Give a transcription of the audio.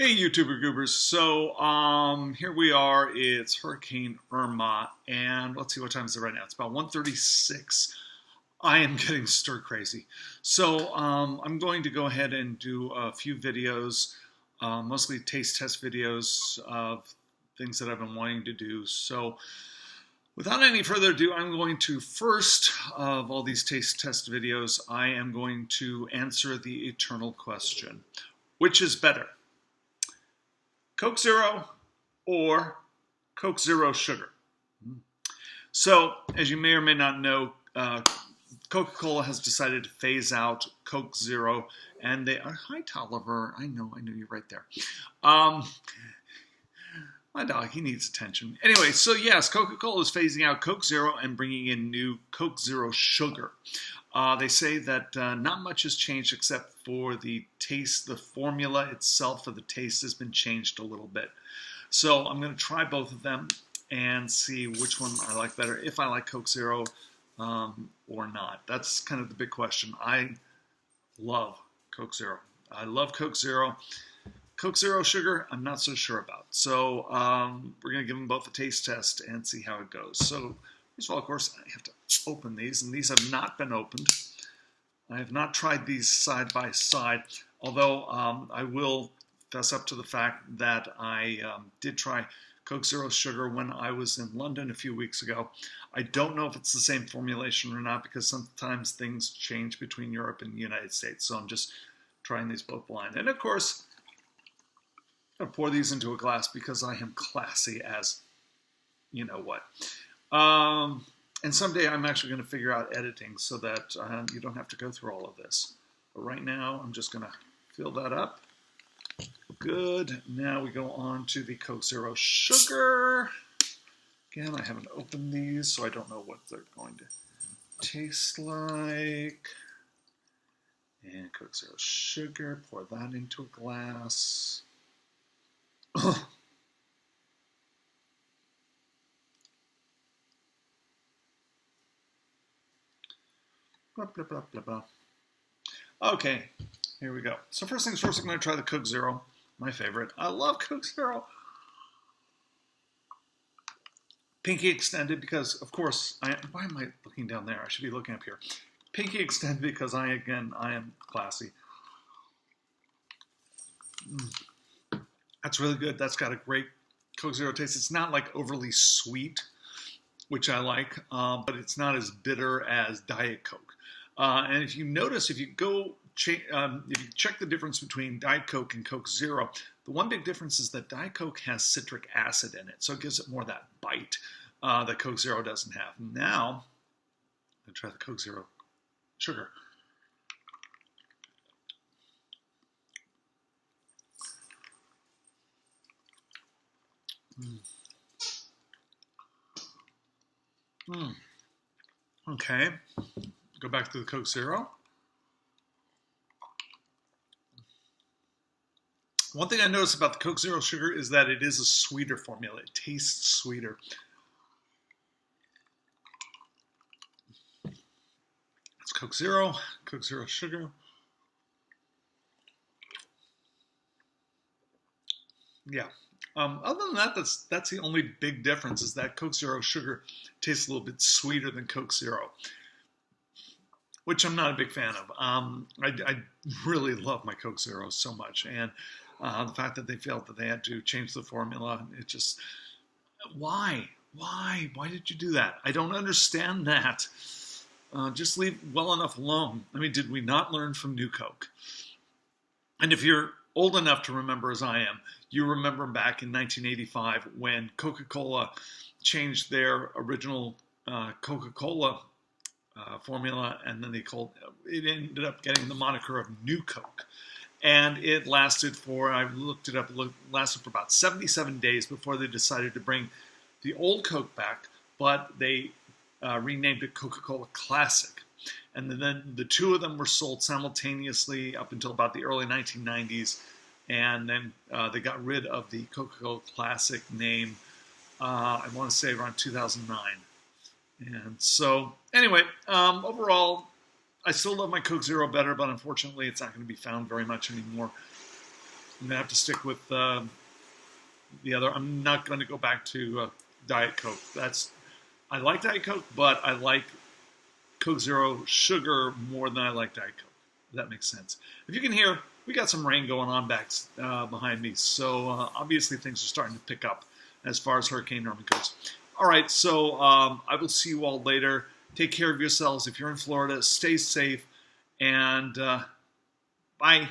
Hey YouTuber goobers, so here we are, it's Hurricane Irma, and let's see what time is it right now. It's about 1:36. I am getting stir crazy. So I'm going to go ahead and do a few videos, mostly taste test videos of things that I've been wanting to do. So without any further ado, I'm going to first of all these taste test videos, I am going to answer the eternal question. Which is better? Coke Zero or Coke Zero Sugar? So, as you may or may not know, Coca-Cola has decided to phase out Coke Zero, and they are, hi Tolliver, I know you're right there. My dog, he needs attention. Anyway, so yes, Coca-Cola is phasing out Coke Zero and bringing in new Coke Zero Sugar. They say that not much has changed except for the taste. The formula itself for the taste has been changed a little bit. So I'm going to try both of them and see which one I like better, if I like Coke Zero or not. That's kind of the big question. I love Coke Zero. I love Coke Zero. Coke Zero Sugar, I'm not so sure about. So we're going to give them both a taste test and see how it goes. So first of all, of course, I have to open these, and these have not been opened. I have not tried these side by side, although I will fess up to the fact that I did try Coke Zero Sugar when I was in London a few weeks ago. I don't know if it's the same formulation or not, because sometimes things change between Europe and the United States, so I'm just trying these both blind. And of course, I'm going to pour these into a glass because I am classy as you know what. And someday I'm actually going to figure out editing so that you don't have to go through all of this. But right now, I'm just going to fill that up. Good. Now we go on to the Coke Zero Sugar. Again, I haven't opened these, so I don't know what they're going to taste like. And Coke Zero Sugar, pour that into a glass. Blah, blah, blah, blah, blah. Okay, here we go. So first things first, I'm going to try the Coke Zero, my favorite. I love Coke Zero. Pinky extended because, of course, why am I looking down there? I should be looking up here. Pinky extended because I am classy. That's really good. That's got a great Coke Zero taste. It's not like overly sweet, which I like, but it's not as bitter as Diet Coke. And if you notice, if you go if you check the difference between Diet Coke and Coke Zero, the one big difference is that Diet Coke has citric acid in it, so it gives it more of that bite that Coke Zero doesn't have. Now, I'm going to try the Coke Zero Sugar. Okay, go back to the Coke Zero. One thing I noticed about the Coke Zero Sugar is that it is a sweeter formula. It tastes sweeter. It's Coke Zero Sugar. Yeah. Other than that, that's the only big difference, is that Coke Zero Sugar tastes a little bit sweeter than Coke Zero, which I'm not a big fan of. I really love my Coke Zero so much, and the fact that they felt that they had to change the formula, it just, why did you do that? I don't understand that. Just leave well enough alone. I mean, did we not learn from New Coke? And if you're old enough to remember, as I am, you remember back in 1985 when Coca-Cola changed their original Coca-Cola formula, and then it ended up getting the moniker of New Coke. And it lasted for, I looked it up, lasted for about 77 days before they decided to bring the old Coke back, but they renamed it Coca-Cola Classic. And then the two of them were sold simultaneously up until about the early 1990s. And then they got rid of the Coca-Cola Classic name, I want to say around 2009. And so, anyway, overall, I still love my Coke Zero better, but unfortunately it's not going to be found very much anymore. I'm gonna have to stick with the other. I'm not going to go back to Diet Coke. I like Diet Coke, but I like Coke Zero Sugar more than I like Diet Coke. If that makes sense. If you can hear, we got some rain going on back behind me, so obviously things are starting to pick up as far as Hurricane Irma goes. All right, so I will see you all later. Take care of yourselves. If you're in Florida, stay safe, and bye.